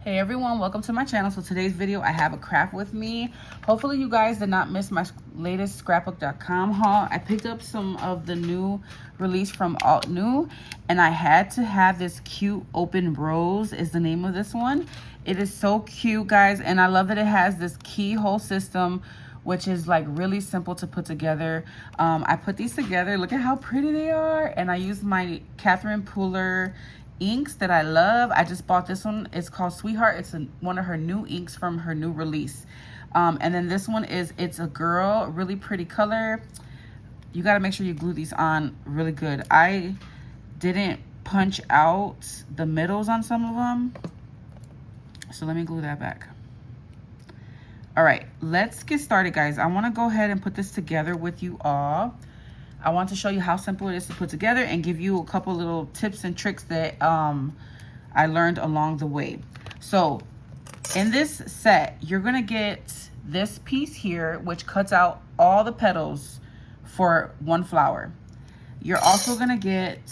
Hey everyone, welcome to my channel. So today's video, I have a craft with me. Hopefully you guys did not miss my latest scrapbook.com haul. I picked up some of the new release from Altenew, and I had to have this cute open rose is the name of this one. It is so cute, guys, and I love that it has this keyhole system, which is like really simple to put together. I put these together. Look at how pretty they are, and I used my Catherine Pooler inks that I love. I just bought this one. It's called Sweetheart. It's one of her new inks from her new release. And then this one is It's a Girl, really pretty color. You got to make sure you glue these on really good. I didn't punch out the middles on some of them, so let me glue that back. All right, let's get started, guys. I want to go ahead and put this together with you all. I want to show you how simple it is to put together and give you a couple little tips and tricks that I learned along the way. So in this set, you're gonna get this piece here, which cuts out all the petals for one flower. You're also gonna get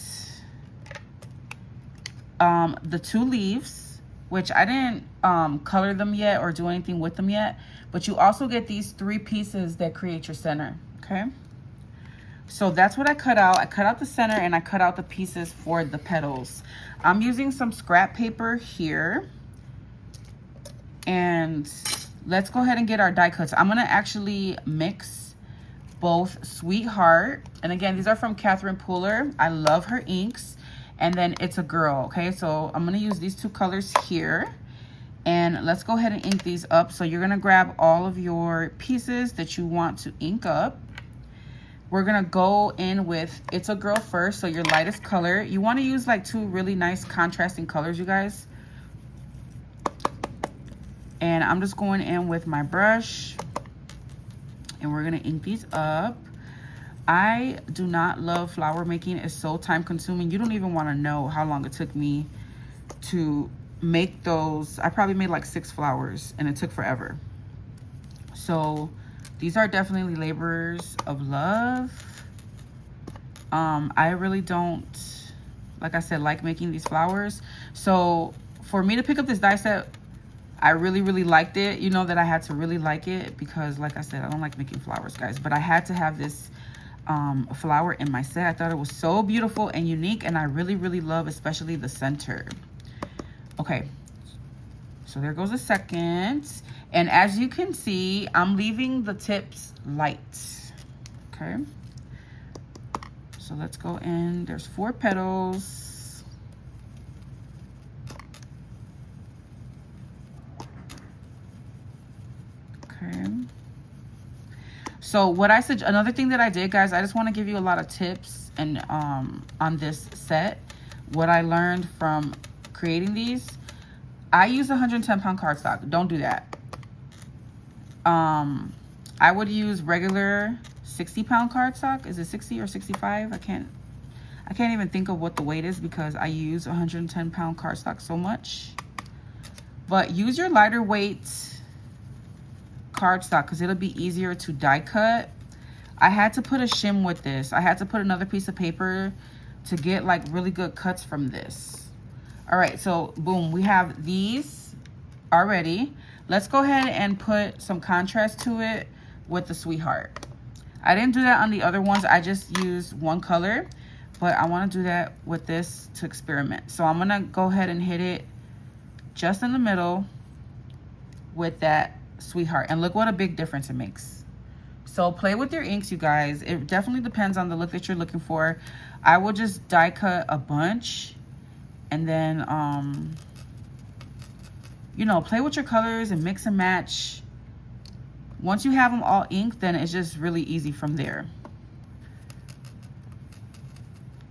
the two leaves, which I didn't color them yet or do anything with them yet, but you also get these three pieces that create your center, okay? So that's what I cut out. I cut out the center and I cut out the pieces for the petals. I'm using some scrap paper here. And let's go ahead and get our die cuts. I'm gonna actually mix both Sweetheart, and again, these are from Catherine Pooler. I love her inks. And then It's a Girl, okay? So I'm gonna use these two colors here. And let's go ahead and ink these up. So you're gonna grab all of your pieces that you want to ink up. We're gonna go in with It's a Girl first, so your lightest color. You wanna use like two really nice contrasting colors, you guys. And I'm just going in with my brush, and we're gonna ink these up. I do not love flower making. It's so time consuming. You don't even wanna know how long it took me to make those. I probably made like 6 flowers and it took forever. So these are definitely labors of love. I really don't, like I said, like making these flowers. So for me to pick up this die set, I really liked it. You know that I had to really like it because, like I said, I don't like making flowers, guys. But I had to have this flower in my set. I thought it was so beautiful and unique, and I really love especially the center. Okay, so there goes the second. And as you can see, I'm leaving the tips light, okay? So let's go in. There's 4 petals. Okay. So what I said, another thing that I did, guys, I just want to give you a lot of tips and on this set, what I learned from creating these. I use 110-pound cardstock. Don't do that. I would use regular 60-pound cardstock. Is it 60 or 65? I can't even think of what the weight is because I use 110-pound cardstock so much. But use your lighter weight cardstock because it'll be easier to die cut. I had to put a shim with this. I had to put another piece of paper to get like really good cuts from this. All right, so boom, we have these already. Let's go ahead and put some contrast to it with the Sweetheart. I didn't do that on the other ones. I just used one color, but I want to do that with this to experiment. So I'm going to go ahead and hit it just in the middle with that Sweetheart. And look what a big difference it makes. So play with your inks, you guys. It definitely depends on the look that you're looking for. I will just die cut a bunch and then you know, play with your colors and mix and match. Once you have them all inked, then it's just really easy from there.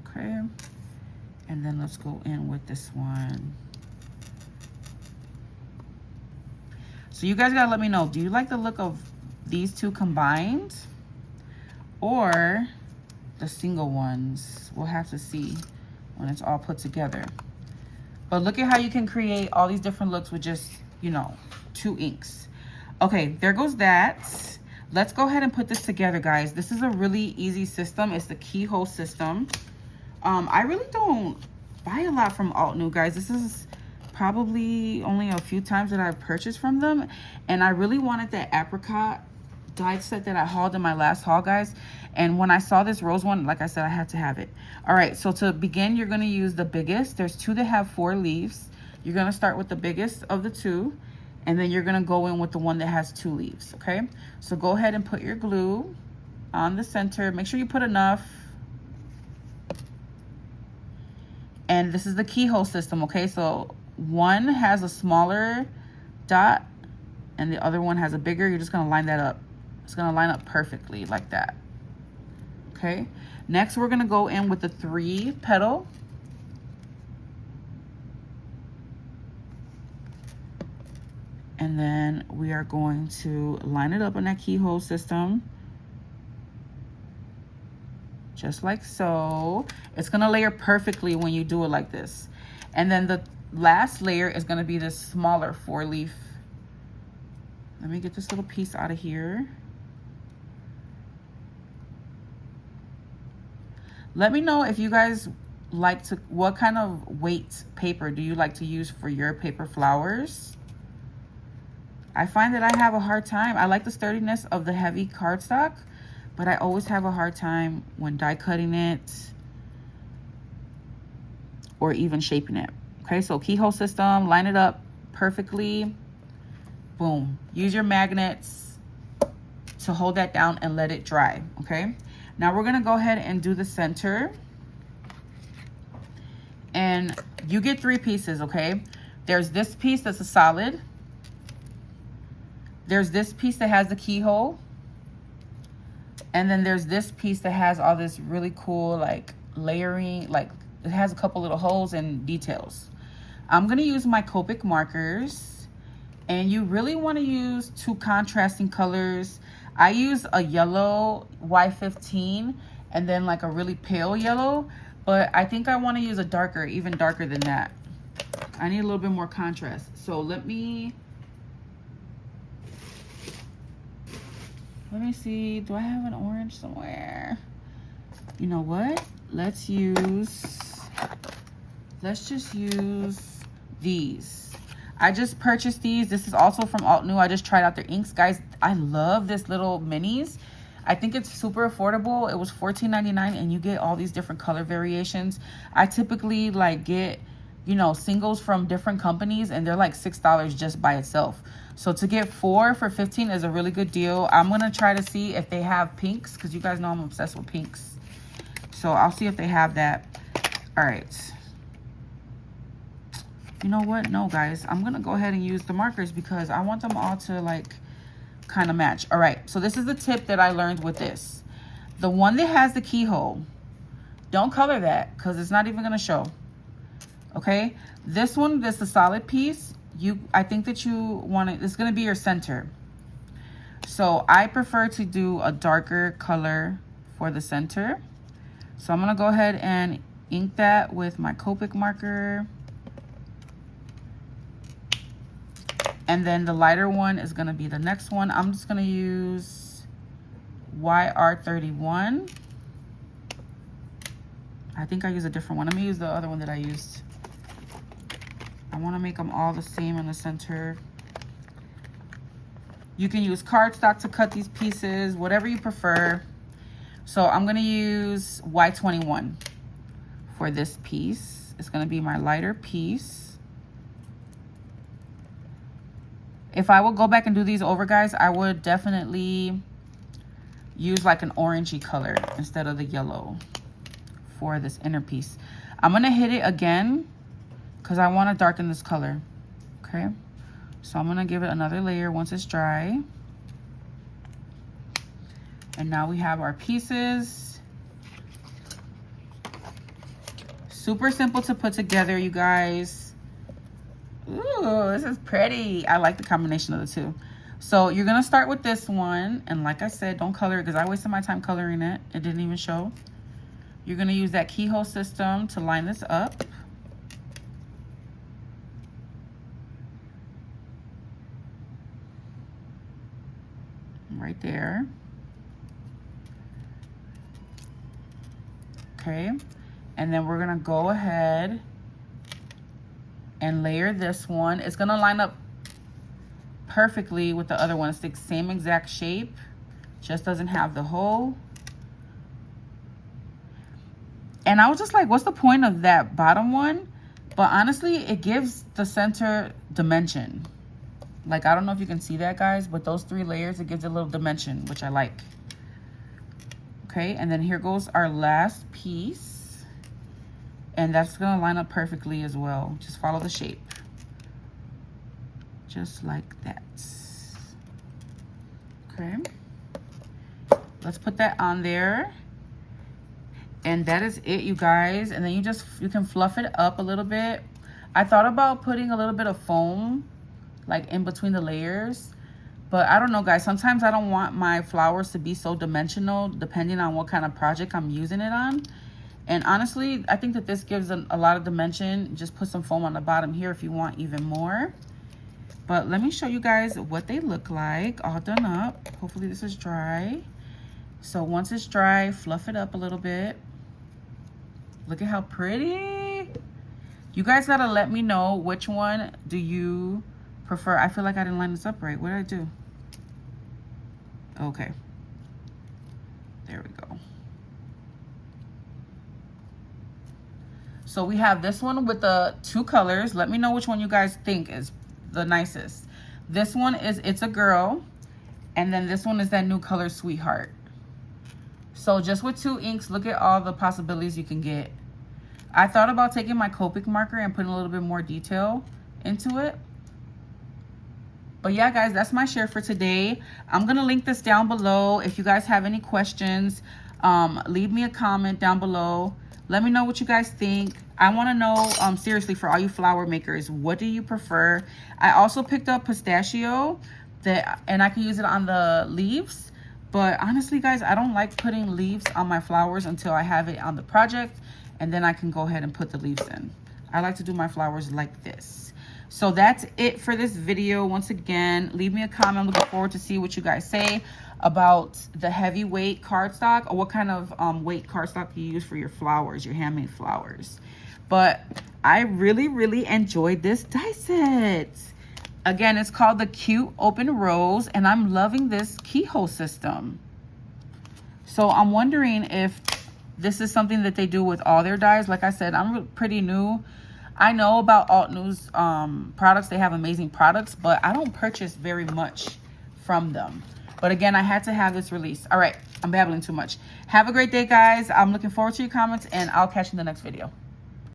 Okay. And then let's go in with this one. So you guys gotta let me know, do you like the look of these two combined or the single ones? We'll have to see when it's all put together. But look at how you can create all these different looks with just, you know, 2 inks. Okay, there goes that. Let's go ahead and put this together, guys. This is a really easy system. It's the keyhole system. I really don't buy a lot from Altenew, guys. This is probably only a few times that I've purchased from them. And I really wanted that apricot die set that I hauled in my last haul, guys. And when I saw this rose one, like I said, I had to have it. All right, so to begin, you're going to use the biggest. There's 2 that have 4 leaves. You're going to start with the biggest of the 2, and then you're going to go in with the one that has 2 leaves, okay? So go ahead and put your glue on the center. Make sure you put enough. And this is the keyhole system, okay? So one has a smaller dot and the other one has a bigger. You're just going to line that up. It's going to line up perfectly like that. Okay. Next, we're going to go in with the 3 petal. And then we are going to line it up in that keyhole system. Just like so. It's going to layer perfectly when you do it like this. And then the last layer is going to be this smaller 4-leaf. Let me get this little piece out of here. Let me know if you guys like to, what kind of weight paper do you like to use for your paper flowers? I find that I have a hard time. I like the sturdiness of the heavy cardstock, but I always have a hard time when die cutting it or even shaping it. Okay, so keyhole system, line it up perfectly. Boom. Use your magnets to hold that down and let it dry, okay? Now we're gonna go ahead and do the center. And you get 3 pieces, okay? There's this piece that's a solid. There's this piece that has the keyhole. And then there's this piece that has all this really cool like layering, like it has a couple little holes and details. I'm gonna use my Copic markers, and you really wanna use 2 contrasting colors. I use a yellow Y15 and then like a really pale yellow, but I think I wanna use a darker, even darker than that. I need a little bit more contrast. So let me see, do I have an orange somewhere? You know what? Let's just use these. I just purchased these. This is also from Altenew. I just tried out their inks. Guys, I love this little minis. I think it's super affordable. It was $14.99 and you get all these different color variations. I typically like get, you know, singles from different companies and they're like $6 just by itself. So to get 4 for $15 is a really good deal. I'm going to try to see if they have pinks because you guys know I'm obsessed with pinks. So I'll see if they have that. All right. You know what? No, guys, I'm going to go ahead and use the markers because I want them all to like kind of match. All right. So this is the tip that I learned with this. The one that has the keyhole, don't color that because it's not even going to show. Okay. This one, that's a solid piece. I think that you want it, it's going to be your center. So I prefer to do a darker color for the center. So I'm going to go ahead and ink that with my Copic marker. And then the lighter one is going to be the next one. I'm just going to use YR31. I think I use a different one. Let me use the other one that I used. I want to make them all the same in the center. You can use cardstock to cut these pieces, whatever you prefer. So I'm going to use Y21 for this piece. It's going to be my lighter piece. If I would go back and do these over, guys, I would definitely use like an orangey color instead of the yellow for this inner piece. I'm going to hit it again because I want to darken this color. Okay. So I'm going to give it another layer once it's dry. And now we have our pieces. Super simple to put together, you guys. Ooh, this is pretty. I like the combination of the two. So you're going to start with this one. And like I said, don't color it because I wasted my time coloring it. It didn't even show. You're going to use that keyhole system to line this up. Right there. Okay. And then we're going to go ahead and layer this one. It's gonna line up perfectly with the other one. It's the same exact shape, just doesn't have the hole. And I was just like, what's the point of that bottom one? But honestly, it gives the center dimension. Like, I don't know if you can see that, guys, but those 3 layers, it gives it a little dimension, which I like. Okay, and then here goes our last piece. And that's gonna line up perfectly as well. Just follow the shape. Just like that. Okay. Let's put that on there. And that is it, you guys. And then you can fluff it up a little bit. I thought about putting a little bit of foam like in between the layers, but I don't know, guys. Sometimes I don't want my flowers to be so dimensional depending on what kind of project I'm using it on. And honestly, I think that this gives a lot of dimension. Just put some foam on the bottom here if you want even more. But let me show you guys what they look like all done up. Hopefully this is dry. So once it's dry, fluff it up a little bit. Look at how pretty. You guys gotta let me know which one do you prefer. I feel like I didn't line this up right. What did I do? Okay. There we go. So we have this one with the 2 colors. Let me know which one you guys think is the nicest. This one is It's a Girl. And then this one is that new color, Sweetheart. So just with 2 inks, look at all the possibilities you can get. I thought about taking my Copic marker and putting a little bit more detail into it. But yeah, guys, that's my share for today. I'm going to link this down below. If you guys have any questions, leave me a comment down below. Let me know what you guys think. I want to know, seriously, for all you flower makers, what do you prefer? I also picked up pistachio, and I can use it on the leaves. But honestly, guys, I don't like putting leaves on my flowers until I have it on the project, and then I can go ahead and put the leaves in. I like to do my flowers like this. So that's it for this video. Once again, leave me a comment. I'm looking forward to see what you guys say about the heavyweight cardstock, or what kind of weight cardstock you use for your flowers, your handmade flowers. But I really, really enjoyed this die set. Again, it's called the Cute Open Rose, and I'm loving this keyhole system. So I'm wondering if this is something that they do with all their dies. Like I said, I'm pretty new. I know about Altenew's products. They have amazing products, but I don't purchase very much from them. But again, I had to have this release. All right, I'm babbling too much. Have a great day, guys. I'm looking forward to your comments, and I'll catch you in the next video.